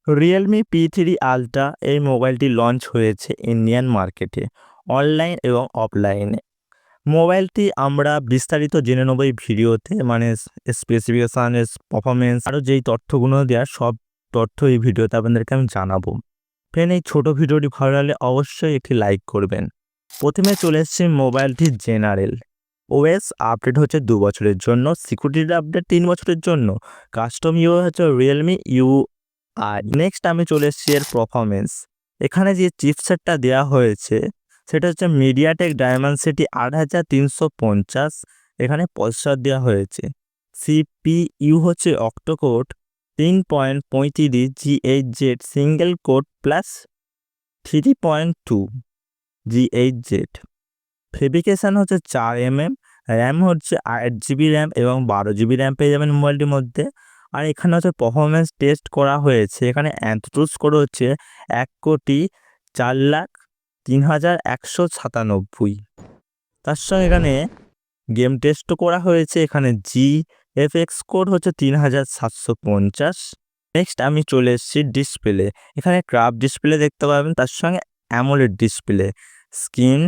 Realme পি3 ultra এই মোবাইলটি launch হয়েছে ইন্ডিয়ান মার্কেটে অনলাইন এবং অফলাইনে। মোবাইলটি আমরা বিস্তারিত জেনে নেব এই ভিডিওতে, মানে স্পেসিফিকেশান, পারফরমেন্স, আরও যেই তথ্যগুলো দেওয়ার সব তথ্য এই ভিডিওতে আপনাদেরকে আমি জানাবো। ফ্রেন্ড, এই ছোটো ভিডিওটি ভালো লাগলে অবশ্যই একটি লাইক করবেন। প্রথমে চলে এসছে মোবাইলটি জেনারেল ওএস আপডেট হচ্ছে 2 বছরের জন্য, সিকিউরিটি আপডেট 3 বছরের জন্য, কাস্টম ইউ হচ্ছে রিয়েলমি ইউ। আর নেক্সট আমি চলে এসেছি এর পারফরমেন্স। এখানে যে চিপসেটটা দেওয়া হয়েছে সেটা হচ্ছে মিডিয়াটেক ডায়মেনসিটি 8350, এখানে প্রসেসর দেওয়া হয়েছে। সিপিইউ হচ্ছে অক্টোকোড 3.35 GHz single quote plus 3.2 GHz। ফেব্রিকেশান হচ্ছে 4mm, র্যাম হচ্ছে 8GB র্যাম এবং 12GB র্যাম পেয়ে যাবেন মোবাইলটির মধ্যে। আর এখানে হচ্ছে পারফরমেন্স টেস্ট করা হয়েছে, এখানে অ্যান্থ্রুস স্কোর হচ্ছে 1,04,0197। তার সঙ্গে এখানে গেম টেস্টও করা হয়েছে, এখানে জিএফএক্স কোড হচ্ছে 3,750। নেক্সট আমি চলে এসেছি ডিসপ্লে। এখানে ক্রাফট ডিসপ্লে দেখতে পাবেন, তার সঙ্গে অ্যামোলেড ডিসপ্লে। স্ক্রিন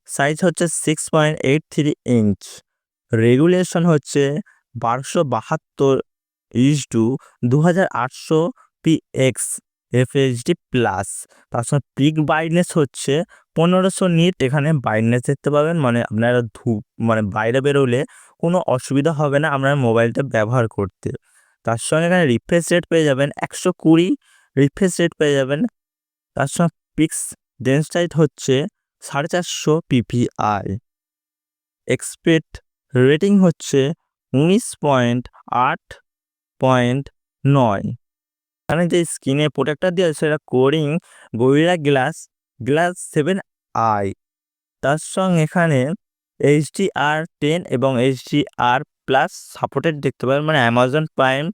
সাইজ হচ্ছে 6.83 ইঞ্চ। রেগুলেশন হচ্ছে 1272:2800 PX FHD প্লাস। তার সঙ্গে পিক ব্রাইটনেস হচ্ছে 1500 নিট। এখানে ব্রাইটনেস দেখতে পাবেন, মানে আপনারা বাইরে বেরোলে কোনো অসুবিধা হবে না আপনার মোবাইলটা ব্যবহার করতে। তার সঙ্গে এখানে রিফ্রেশ রেট পেয়ে যাবেন 120 রিফ্রেশ রেট পেয়ে যাবেন। তার সঙ্গে পিক্স ডেন্সিটি হচ্ছে 450 PPI। এক্সপেক্ট রেটিং হচ্ছে 19.8.9। এখানে যে স্ক্রিনে প্রোটেক্টর দেওয়া সেটা কোরিং গরিলা গ্লাস 7i। তার সঙ্গে এখানে HDR10 এবং HDR+ সাপোর্টেড দেখতে পাবেন, মানে অ্যামাজন প্রাইম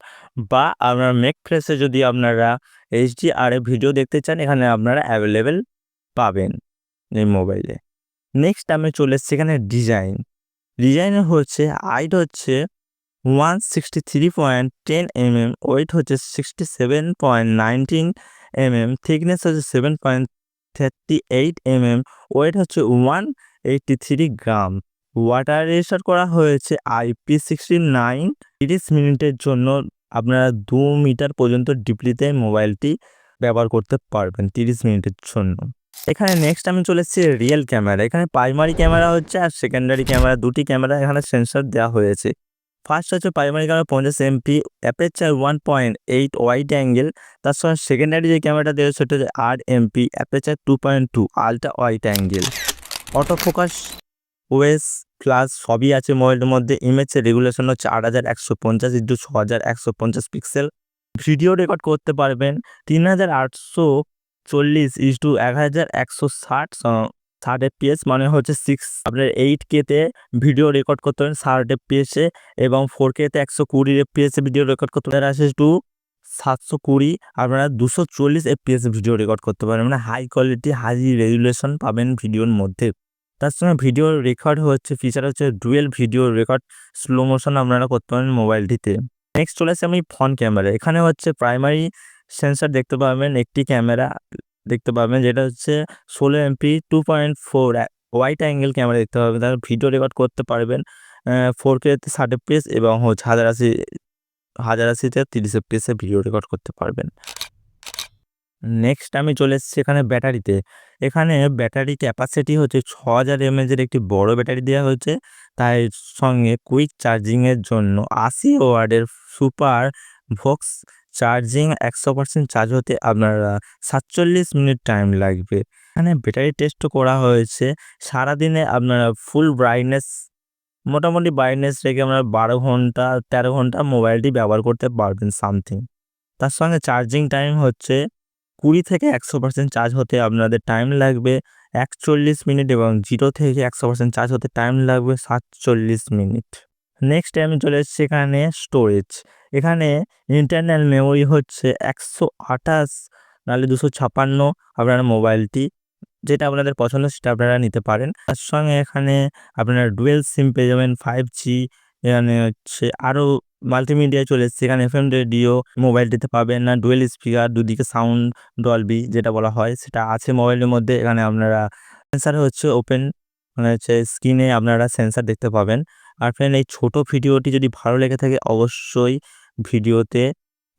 বা আপনার মেক ফ্রেশে যদি আপনারা HDR-এ ভিডিও দেখতে চান এখানে আপনারা অ্যাভেলেবেল পাবেন এই মোবাইলে। নেক্সট আমি চলে এসেছি এখানে ডিজাইনের হচ্ছে হাইট হচ্ছে 163.10 mm, ওয়েট হচ্ছে 67.19 mm, থিকনেস হচ্ছে 7.38 mm, ওয়েট হচ্ছে 183 গ্রাম। ওয়াটার রেজিস্টার করা হয়েছে IP69। 30 মিনিটের জন্য আপনারা 2 মিটার পর্যন্ত ডিপলিতে মোবাইলটি ব্যবহার করতে পারবেন 30 মিনিটের জন্য। এখানে নেক্সট আমি চলে এসেছি রিয়েল ক্যামেরা। এখানে প্রাইমারি ক্যামেরা হচ্ছে আর সেকেন্ডারি ক্যামেরা, দুটি ক্যামেরা এখানে সেন্সর দেওয়া হয়েছে। ফার্স্ট হচ্ছে primary camera 50 MP, aperture 1.8 wide angle. তার সঙ্গে সেকেন্ডারি যে ক্যামেরাটা দেওয়া সেটা হচ্ছে 8 MP, aperture 2.2 ultra wide angle. Auto focus OS plus সবই আছে মোবাইলের মধ্যে। ইমেজের রেগুলেশন হচ্ছে 8150x6150 পিক্সেল। ভিডিও রেকর্ড করতে পারবেন 3840x1160 FPS, মানে হচ্ছে আপনার 8K-তে ভিডিও রেকর্ড করতে পারেন 60 FPS-এ, এবং 4K-তে 120 FPS-এ ভিডিও রেকর্ড করতে পারেন। আসে 720 আপনারা 240 FPS-এ ভিডিও রেকর্ড করতে পারেন, মানে হাই কোয়ালিটি হাই রেজুলেশন পাবেন ভিডিওর মধ্যে। তার সঙ্গে ভিডিও রেকর্ড হচ্ছে ফিচার হচ্ছে dual video record, slow motion আপনারা করতে পারেন মোবাইলটিতে। নেক্সট চলে আসি আমি ফ্রন্ট ক্যামেরা। এখানে হচ্ছে প্রাইমারি সেন্সর দেখতে পাবেন, একটি ক্যামেরা দেখতে পাবেন যেটা হচ্ছে 16 MP 2.4 ওয়াইড অ্যাঙ্গেল ক্যামেরা দেখতে পাবেন। তার ভিডিও রেকর্ড করতে পারবেন 4K-তে 60 FPS এবং হচ্ছে 1080-তে 30 FPS-এ ভিডিও রেকর্ড করতে পারবেন। নেক্সট আমি চলে এসেছি এখানে ব্যাটারিতে। এখানে ব্যাটারি ক্যাপাসিটি হচ্ছে 6000 mAh একটি বড় ব্যাটারি দেওয়া হয়েছে। তার সঙ্গে কুইক চার্জিংয়ের জন্য 80 ওয়াটের সুপার ভক্স চার্জিং 100% চার্জ হতে আপনারা 47 মিনিট টাইম লাগবে। এখানে ব্যাটারি টেস্টও করা হয়েছে। সারাদিনে আপনারা ফুল ব্রাইটনেস, মোটামুটি ব্রাইটনেস রেখে আপনারা 12 ঘন্টা 13 ঘন্টা মোবাইলটি ব্যবহার করতে পারবেন সামথিং। তার সঙ্গে চার্জিং টাইম হচ্ছে 20 থেকে 100% চার্জ হতে আপনাদের টাইম লাগবে 41 মিনিট এবং 0 থেকে 100% চার্জ হতে টাইম লাগবে 47 মিনিট। নেক্সট আমি চলে এসেছি এখানে স্টোরেজ। এখানে ইন্টারনাল মেমোরি হচ্ছে 128 নাহলে 256 আপনারা মোবাইলটি যেটা আপনাদের পছন্দ সেটা আপনারা নিতে পারেন। তার সঙ্গে এখানে আপনারা ডুয়েল সিম পেয়ে যাবেন 5G এখানে হচ্ছে আরও মাল্টিমিডিয়ায় চলে এসছে। এখানে এফএম রেডিও মোবাইলটিতে পাবেন না, ডুয়েল স্পিকার, দুদিকে সাউন্ড ডলবি যেটা বলা হয় সেটা আছে মোবাইলের মধ্যে। এখানে আপনারা সেন্সার হচ্ছে ওপেন, মানে হচ্ছে স্ক্রিনে আপনারা সেন্সার দেখতে পাবেন। আর ফ্রেন্ড, এই ছোট ভিডিওটি যদি ভালো লেগে থাকে অবশ্যই ভিডিওতে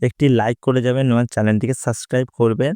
একটি লাইক করে যাবেন এবং চ্যানেলটিকে সাবস্ক্রাইব করবেন।